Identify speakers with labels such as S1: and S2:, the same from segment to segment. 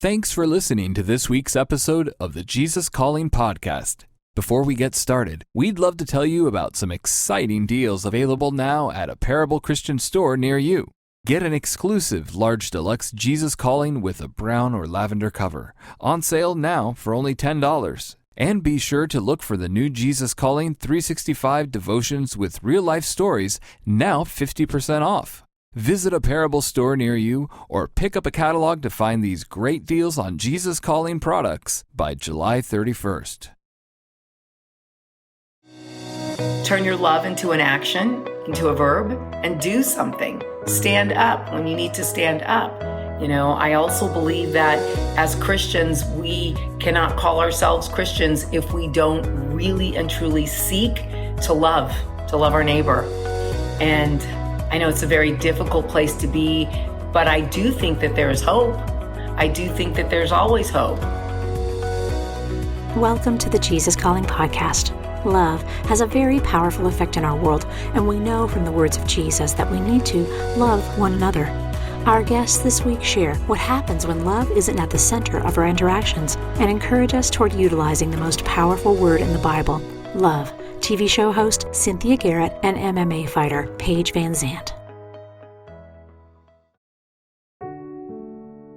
S1: Thanks for listening to this week's episode of the Jesus Calling Podcast. Before we get started, we'd love to tell you about some exciting deals available now at a Parable Christian store near you. Get an exclusive large deluxe Jesus Calling with a brown or lavender cover, on sale now for only $10. And be sure to look for the new Jesus Calling 365 devotions with real-life stories, now 50% off. Visit a Parable store near you or pick up a catalog to find these great deals on Jesus Calling products by July 31st.
S2: Turn your love into an action, into a verb, and do something. Stand up when you need to stand up. I also believe that as Christians, we cannot call ourselves Christians if we don't really and truly seek to love our neighbor. And I know it's a very difficult place to be, but I do think that there is hope. I do think that there's always hope.
S3: Welcome to the Jesus Calling Podcast. Love has a very powerful effect in our world, and we know from the words of Jesus that we need to love one another. Our guests this week share what happens when love isn't at the center of our interactions and encourage us toward utilizing the most powerful word in the Bible, love. TV show host Cynthia Garrett and MMA fighter Paige VanZant.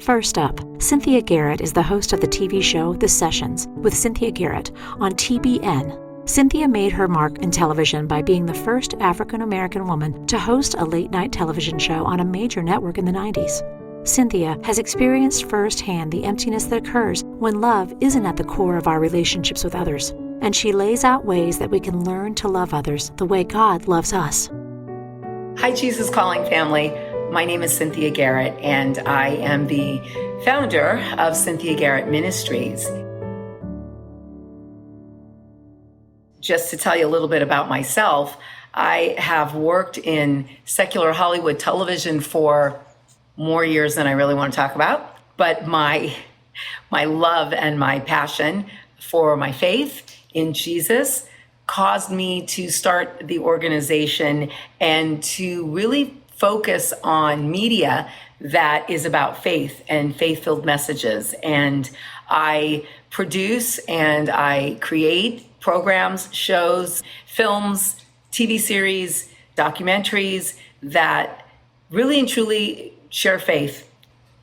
S3: First up, Cynthia Garrett is the host of the TV show The Sessions with Cynthia Garrett on TBN. Cynthia made her mark in television by being the first African-American woman to host a late-night television show on a major network in the 90s. Cynthia has experienced firsthand the emptiness that occurs when love isn't at the core of our relationships with others, and she lays out ways that we can learn to love others the way God loves us.
S2: Hi, Jesus Calling family. My name is Cynthia Garrett, and I am the founder of Cynthia Garrett Ministries. Just to tell you a little bit about myself, I have worked in secular Hollywood television for more years than I really want to talk about, but my love and my passion for my faith in Jesus caused me to start the organization and to really focus on media that is about faith and faith-filled messages. And I produce and I create programs, shows, films, TV series, documentaries that really and truly share faith.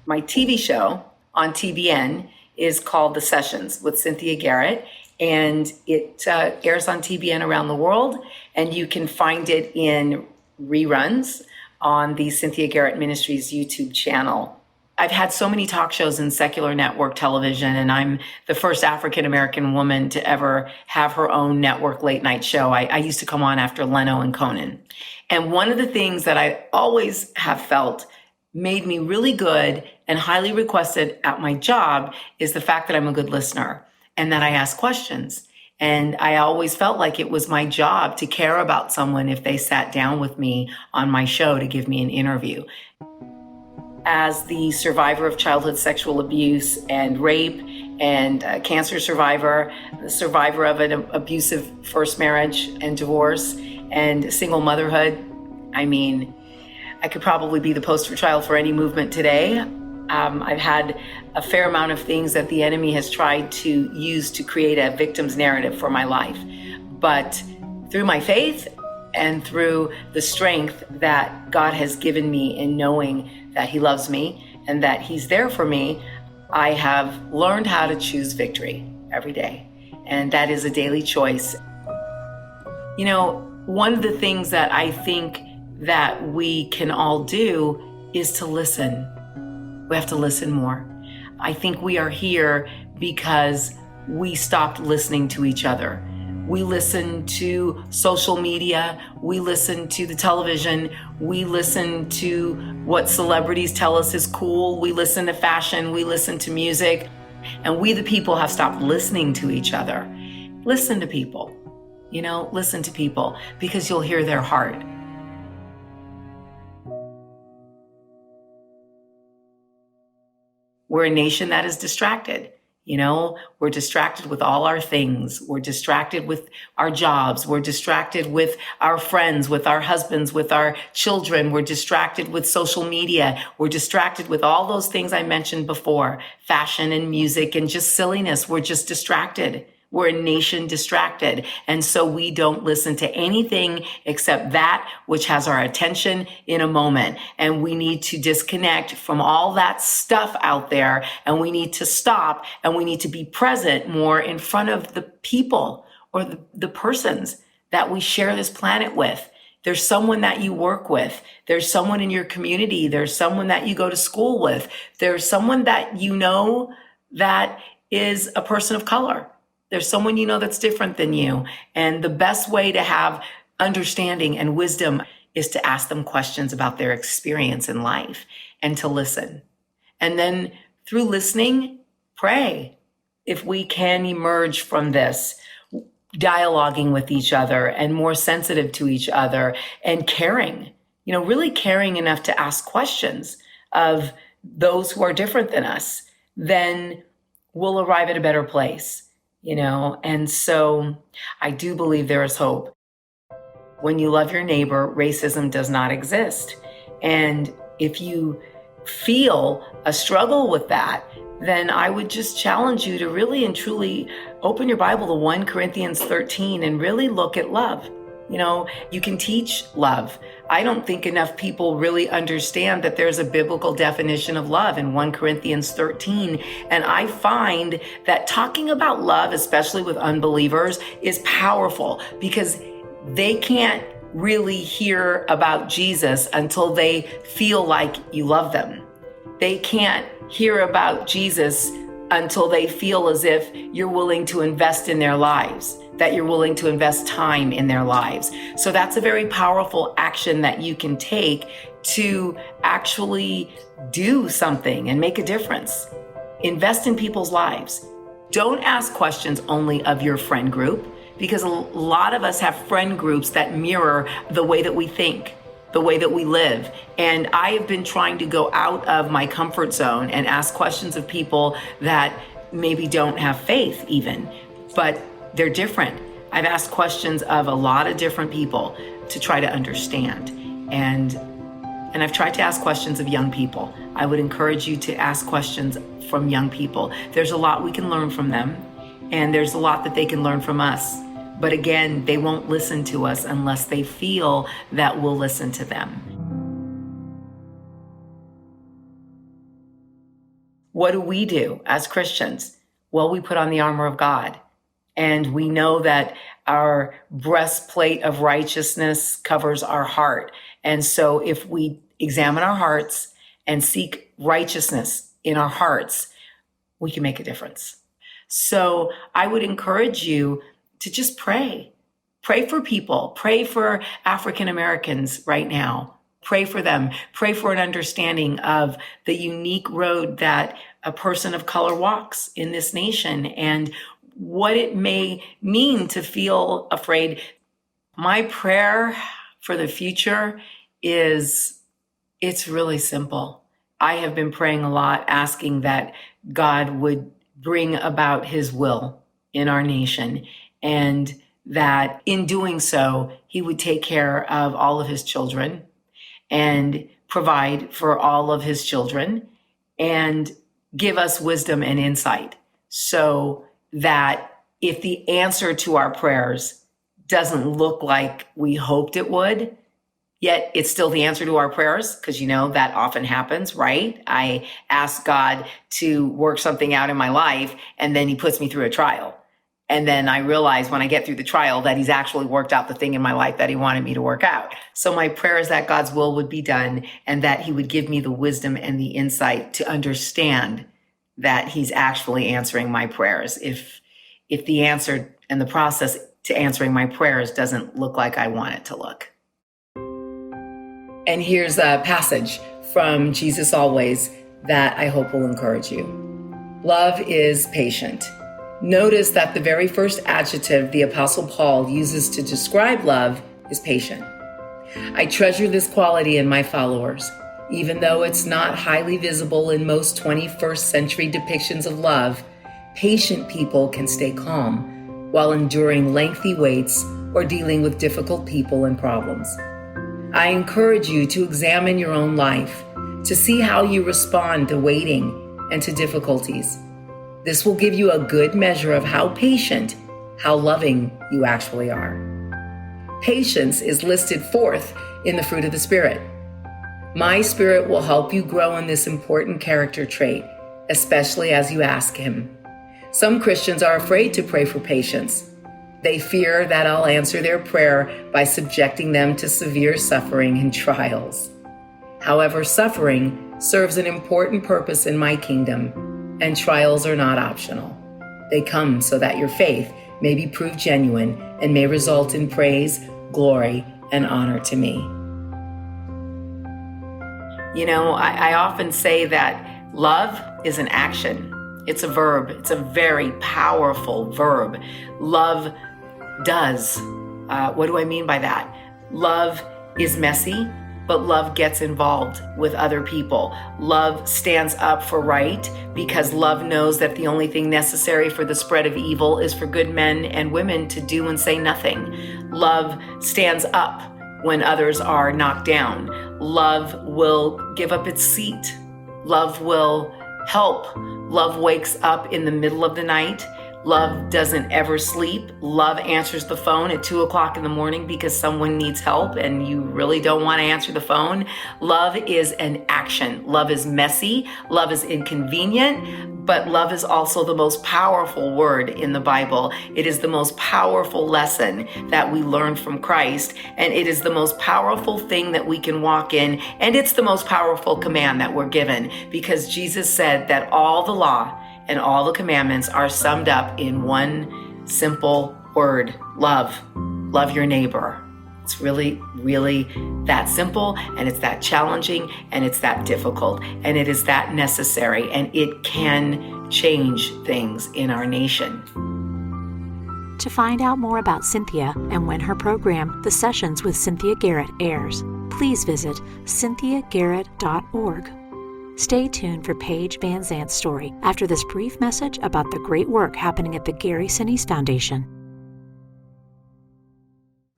S2: My TV show on TBN is called The Sessions with Cynthia Garrett, and it airs on TBN around the world, and you can find it in reruns on the Cynthia Garrett Ministries YouTube channel. I've had so many talk shows in secular network television, and I'm the first African-American woman to ever have her own network late night show. I used to come on after Leno and Conan. And one of the things that I always have felt made me really good and highly requested at my job is the fact that I'm a good listener and that I ask questions. And I always felt like it was my job to care about someone if they sat down with me on my show to give me an interview. As the survivor of childhood sexual abuse and rape and cancer survivor, the survivor of an abusive first marriage and divorce and single motherhood, I could probably be the poster child for any movement today. I've had a fair amount of things that the enemy has tried to use to create a victim's narrative for my life. But through my faith and through the strength that God has given me in knowing that He loves me and that He's there for me, I have learned how to choose victory every day. And that is a daily choice. One of the things that I think that we can all do is to listen. We have to listen more. I think we are here because we stopped listening to each other. We listen to social media, we listen to the television, we listen to what celebrities tell us is cool, we listen to fashion, we listen to music, and we the people have stopped listening to each other. Listen to people, listen to people because you'll hear their heart. We're a nation that is distracted. We're distracted with all our things. We're distracted with our jobs. We're distracted with our friends, with our husbands, with our children. We're distracted with social media. We're distracted with all those things I mentioned before, fashion and music and just silliness. We're just distracted. We're a nation distracted. And so we don't listen to anything except that which has our attention in a moment. And we need to disconnect from all that stuff out there. And we need to stop and we need to be present more in front of the people or the persons that we share this planet with. There's someone that you work with. There's someone in your community. There's someone that you go to school with. There's someone that that is a person of color. There's someone that's different than you. And the best way to have understanding and wisdom is to ask them questions about their experience in life and to listen. And then through listening, pray. If we can emerge from this, dialoguing with each other and more sensitive to each other and caring, really caring enough to ask questions of those who are different than us, then we'll arrive at a better place. And so I do believe there is hope. When you love your neighbor, racism does not exist. And if you feel a struggle with that, then I would just challenge you to really and truly open your Bible to 1 Corinthians 13 and really look at love. You can teach love. I don't think enough people really understand that there's a biblical definition of love in 1 Corinthians 13. And I find that talking about love, especially with unbelievers, is powerful because they can't really hear about Jesus until they feel like you love them. They can't hear about Jesus until they feel as if you're willing to invest in their lives, that you're willing to invest time in their lives. So that's a very powerful action that you can take to actually do something and make a difference. Invest in people's lives. Don't ask questions only of your friend group, because a lot of us have friend groups that mirror the way that we think, the way that we live. And I have been trying to go out of my comfort zone and ask questions of people that maybe don't have faith even, but they're different. I've asked questions of a lot of different people to try to understand. And I've tried to ask questions of young people. I would encourage you to ask questions from young people. There's a lot we can learn from them, and there's a lot that they can learn from us. But again, they won't listen to us unless they feel that we'll listen to them. What do we do as Christians? Well, we put on the armor of God. And we know that our breastplate of righteousness covers our heart. And so if we examine our hearts and seek righteousness in our hearts, we can make a difference. So I would encourage you to just pray. Pray for people. Pray for African Americans right now. Pray for them. Pray for an understanding of the unique road that a person of color walks in this nation and what it may mean to feel afraid. My prayer for the future it's really simple. I have been praying a lot, asking that God would bring about his will in our nation, and that in doing so, he would take care of all of his children and provide for all of his children and give us wisdom and insight so that if the answer to our prayers doesn't look like we hoped it would, yet it's still the answer to our prayers, because that often happens, right? I ask God to work something out in my life, and then he puts me through a trial. And then I realize when I get through the trial that he's actually worked out the thing in my life that he wanted me to work out. So my prayer is that God's will would be done and that he would give me the wisdom and the insight to understand that he's actually answering my prayers. If the answer and the process to answering my prayers doesn't look like I want it to look. And here's a passage from Jesus Always that I hope will encourage you. Love is patient. Notice that the very first adjective the Apostle Paul uses to describe love is patient. I treasure this quality in my followers, even though it's not highly visible in most 21st century depictions of love. Patient people can stay calm while enduring lengthy waits or dealing with difficult people and problems. I encourage you to examine your own life to see how you respond to waiting and to difficulties. This will give you a good measure of how patient, how loving you actually are. Patience is listed fourth in the fruit of the Spirit. My Spirit will help you grow in this important character trait, especially as you ask Him. Some Christians are afraid to pray for patience. They fear that I'll answer their prayer by subjecting them to severe suffering and trials. However, suffering serves an important purpose in my kingdom, and trials are not optional. They come so that your faith may be proved genuine and may result in praise, glory, and honor to me. You know, I often say that love is an action. It's a verb. It's a very powerful verb. Love does. What do I mean by that? Love is messy, but love gets involved with other people. Love stands up for right because love knows that the only thing necessary for the spread of evil is for good men and women to do and say nothing. Love stands up when others are knocked down. Love will give up its seat. Love will help. Love wakes up in the middle of the night. Love doesn't ever sleep. Love answers the phone at 2 o'clock in the morning because someone needs help and you really don't want to answer the phone. Love is an action. Love is messy. Love is inconvenient, but love is also the most powerful word in the Bible. It is the most powerful lesson that we learn from Christ, and it is the most powerful thing that we can walk in, and it's the most powerful command that we're given because Jesus said that all the law and all the commandments are summed up in one simple word: love. Love your neighbor. It's really, really that simple, and it's that challenging, and it's that difficult, and it is that necessary, and it can change things in our nation.
S3: To find out more about Cynthia and when her program, The Sessions with Cynthia Garrett, airs, please visit cynthiagarrett.org. Stay tuned for Paige VanZant's story after this brief message about the great work happening at the Gary Sinise Foundation.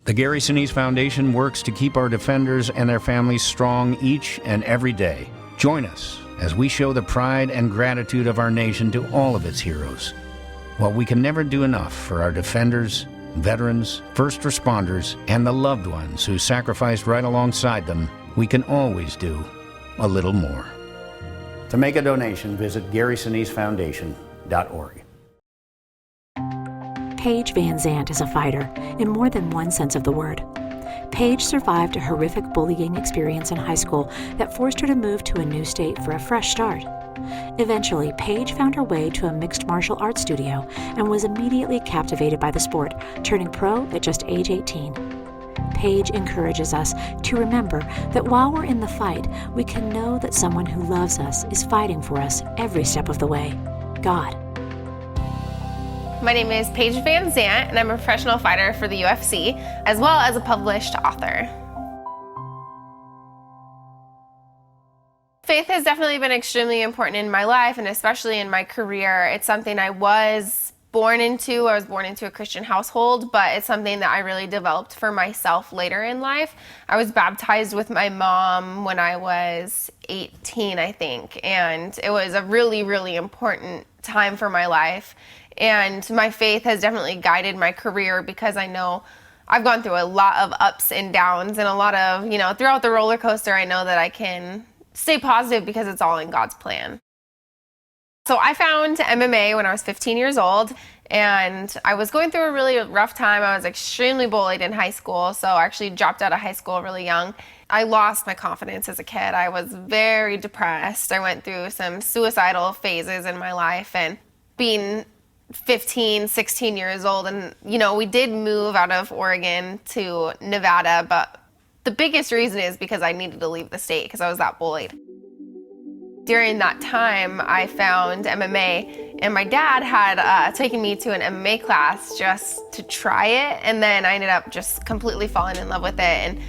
S4: The Gary Sinise Foundation works to keep our defenders and their families strong each and every day. Join us as we show the pride and gratitude of our nation to all of its heroes. While we can never do enough for our defenders, veterans, first responders, and the loved ones who sacrificed right alongside them, we can always do a little more. To make a donation, visit GarySiniseFoundation.org.
S3: Paige VanZant is a fighter in more than one sense of the word. Paige survived a horrific bullying experience in high school that forced her to move to a new state for a fresh start. Eventually, Paige found her way to a mixed martial arts studio and was immediately captivated by the sport, turning pro at just age 18. Paige encourages us to remember that while we're in the fight, we can know that someone who loves us is fighting for us every step of the way: God.
S5: My name is Paige VanZant, and I'm a professional fighter for the UFC, as well as a published author. Faith has definitely been extremely important in my life, and especially in my career. It's something I was born into. I was born into a Christian household, but it's something that I really developed for myself later in life. I was baptized with my mom when I was 18, I think, and it was a really, really important time for my life. And my faith has definitely guided my career because I know I've gone through a lot of ups and downs and a lot of, throughout the roller coaster, I know that I can stay positive because it's all in God's plan. So I found MMA when I was 15 years old, and I was going through a really rough time. I was extremely bullied in high school, so I actually dropped out of high school really young. I lost my confidence as a kid. I was very depressed. I went through some suicidal phases in my life, and being 15, 16 years old, and we did move out of Oregon to Nevada, but the biggest reason is because I needed to leave the state because I was that bullied. During that time, I found MMA, and my dad had taken me to an MMA class just to try it, and then I ended up just completely falling in love with it. And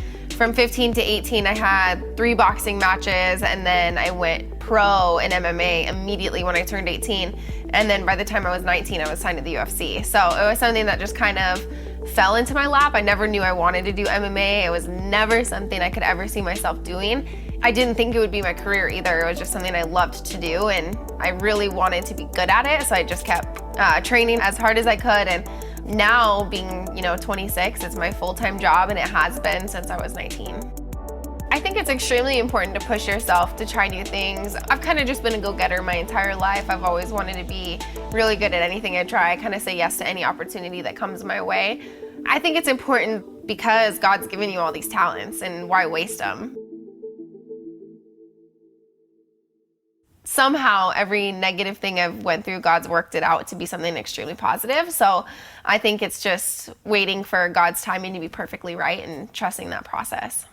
S5: From 15 to 18, I had 3 boxing matches, and then I went pro in MMA immediately when I turned 18. And then by the time I was 19, I was signed to the UFC. So it was something that just kind of fell into my lap. I never knew I wanted to do MMA. It was never something I could ever see myself doing. I didn't think it would be my career either. It was just something I loved to do, and I really wanted to be good at it. So I just kept training as hard as I could. And now being, 26, it's my full-time job, and it has been since I was 19. I think it's extremely important to push yourself to try new things. I've kind of just been a go-getter my entire life. I've always wanted to be really good at anything I try. I kind of say yes to any opportunity that comes my way. I think it's important because God's given you all these talents, and why waste them? Somehow every negative thing I've went through, God's worked it out to be something extremely positive. So I think it's just waiting for God's timing to be perfectly right and trusting that process.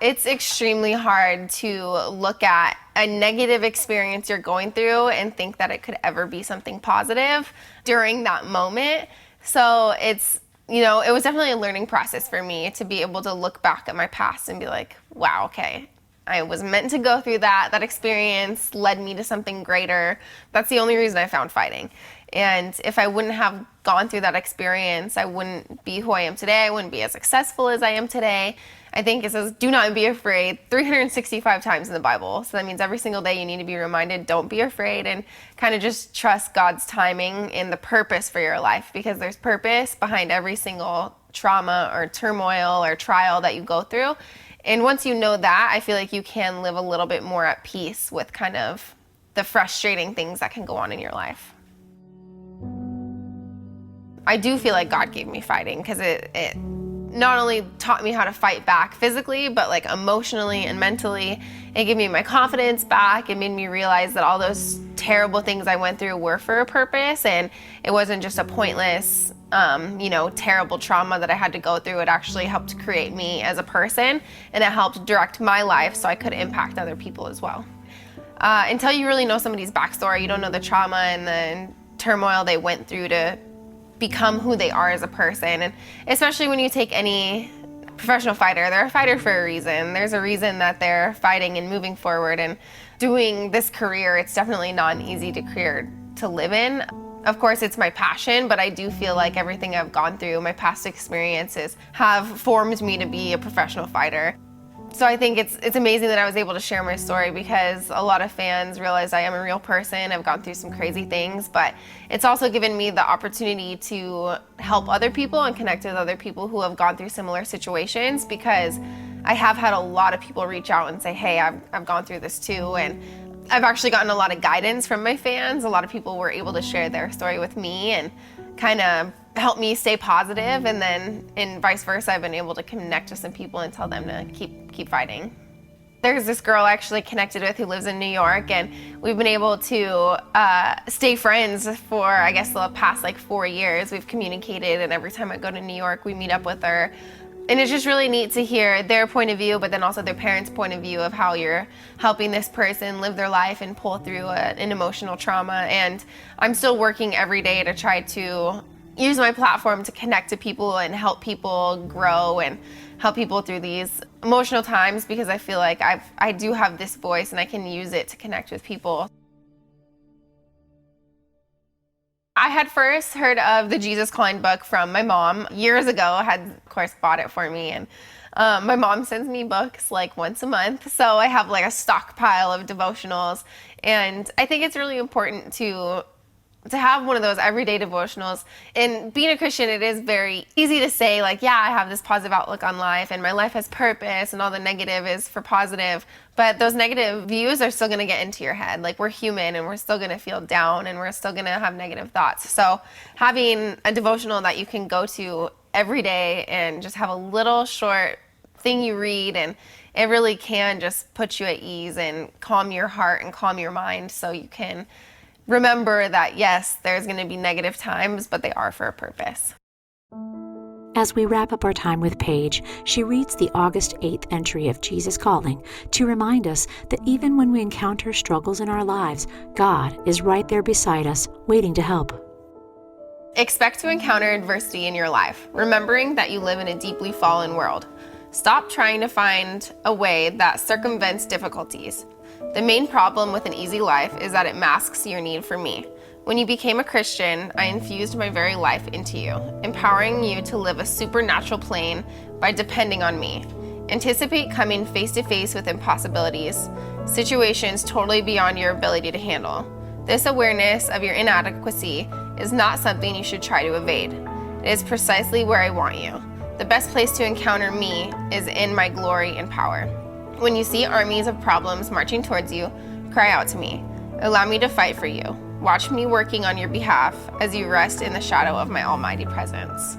S5: It's extremely hard to look at a negative experience you're going through and think that it could ever be something positive during that moment. So it's, it was definitely a learning process for me to be able to look back at my past and be like, wow, okay, I was meant to go through that. That experience led me to something greater. That's the only reason I found fighting. And if I wouldn't have gone through that experience, I wouldn't be who I am today. I wouldn't be as successful as I am today. I think it says, do not be afraid 365 times in the Bible. So that means every single day you need to be reminded, don't be afraid, and kind of just trust God's timing and the purpose for your life, because there's purpose behind every single trauma or turmoil or trial that you go through. And once you know that, I feel like you can live a little bit more at peace with kind of the frustrating things that can go on in your life. I do feel like God gave me fighting, because it not only taught me how to fight back physically, but like emotionally and mentally. It gave me my confidence back. It made me realize that all those terrible things I went through were for a purpose, and it wasn't just a pointless, terrible trauma that I had to go through. It actually helped create me as a person, and it helped direct my life so I could impact other people as well. Until you really know somebody's backstory, you don't know the trauma and the turmoil they went through to become who they are as a person. And especially when you take any professional fighter, they're a fighter for a reason. There's a reason that they're fighting and moving forward and doing this career. It's definitely not an easy career to live in. Of course, it's my passion, but I do feel like everything I've gone through, my past experiences, have formed me to be a professional fighter. So I think it's amazing that I was able to share my story, because a lot of fans realize I am a real person. I've gone through some crazy things, but it's also given me the opportunity to help other people and connect with other people who have gone through similar situations, because I have had a lot of people reach out and say, hey, I've gone through this too. And I've actually gotten a lot of guidance from my fans. A lot of people were able to share their story with me and kind of help me stay positive, and then in vice versa, I've been able to connect with some people and tell them to keep fighting. There's this girl I actually connected with who lives in New York, and we've been able to stay friends for, I guess, the past 4 years. We've communicated, and every time I go to New York, we meet up with her. And it's just really neat to hear their point of view, but then also their parents' point of view of how you're helping this person live their life and pull through an emotional trauma. And I'm still working every day to try to use my platform to connect to people and help people grow and help people through these emotional times, because I feel like I do have this voice and I can use it to connect with people. I had first heard of the Jesus Calling book from my mom years ago. I had, of course, bought it for me, and my mom sends me books once a month, so I have a stockpile of devotionals. And I think it's really important to have one of those everyday devotionals. And being a Christian, it is very easy to say yeah, I have this positive outlook on life and my life has purpose and all the negative is for positive, but those negative views are still gonna get into your head. We're human and we're still gonna feel down and we're still gonna have negative thoughts. So having a devotional that you can go to every day and just have a little short thing you read, and it really can just put you at ease and calm your heart and calm your mind, so you can remember that, yes, there's going to be negative times, but they are for a purpose.
S3: As we wrap up our time with Paige, she reads the August 8th entry of Jesus Calling to remind us that even when we encounter struggles in our lives, God is right there beside us, waiting to help.
S5: Expect to encounter adversity in your life, remembering that you live in a deeply fallen world. Stop trying to find a way that circumvents difficulties. The main problem with an easy life is that it masks your need for me. When you became a Christian, I infused my very life into you, empowering you to live a supernatural plane by depending on me. Anticipate coming face to face with impossibilities, situations totally beyond your ability to handle. This awareness of your inadequacy is not something you should try to evade. It is precisely where I want you. The best place to encounter me is in my glory and power. When you see armies of problems marching towards you, cry out to me. Allow me to fight for you. Watch me working on your behalf as you rest in the shadow of my almighty presence.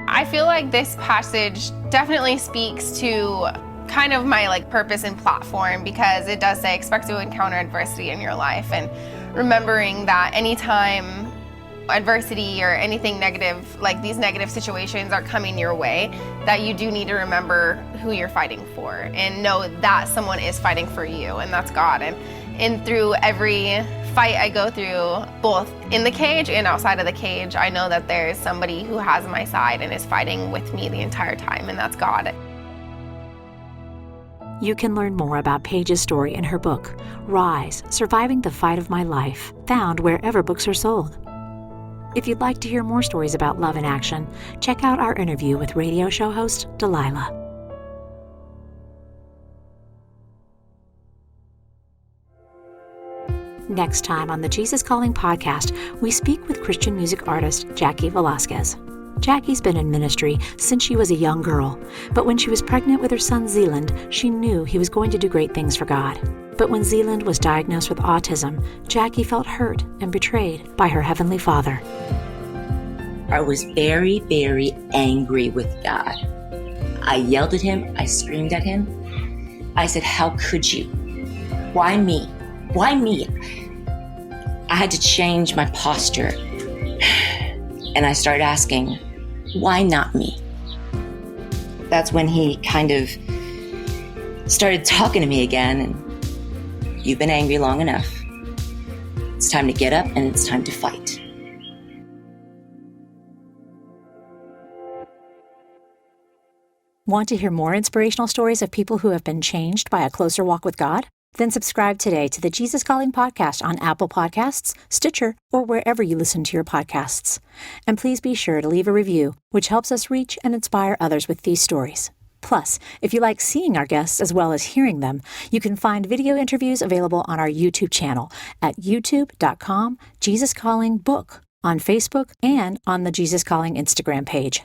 S5: I feel like this passage definitely speaks to kind of my purpose and platform, because it does say expect to encounter adversity in your life, and remembering that anytime adversity or anything negative, like these negative situations are coming your way, that you do need to remember who you're fighting for and know that someone is fighting for you, and that's God. And through every fight I go through, both in the cage and outside of the cage, I know that there's somebody who has my side and is fighting with me the entire time, and that's God.
S3: You can learn more about Paige's story in her book, Rise, Surviving the Fight of My Life, found wherever books are sold. If you'd like to hear more stories about love in action, check out our interview with radio show host Delilah. Next time on the Jesus Calling podcast, we speak with Christian music artist Jackie Velazquez. Jackie's been in ministry since she was a young girl, but when she was pregnant with her son Zealand, she knew he was going to do great things for God. But when Zealand was diagnosed with autism, Jackie felt hurt and betrayed by her Heavenly Father.
S6: I was very, very angry with God. I yelled at him. I screamed at him. I said, how could you? Why me? Why me? I had to change my posture. And I started asking, why not me? That's when he kind of started talking to me again. And you've been angry long enough. It's time to get up and it's time to fight.
S3: Want to hear more inspirational stories of people who have been changed by a closer walk with God? Then subscribe today to the Jesus Calling podcast on Apple Podcasts, Stitcher, or wherever you listen to your podcasts. And please be sure to leave a review, which helps us reach and inspire others with these stories. Plus, if you like seeing our guests as well as hearing them, you can find video interviews available on our YouTube channel at youtube.com/JesusCallingBook, on Facebook, and on the Jesus Calling Instagram page.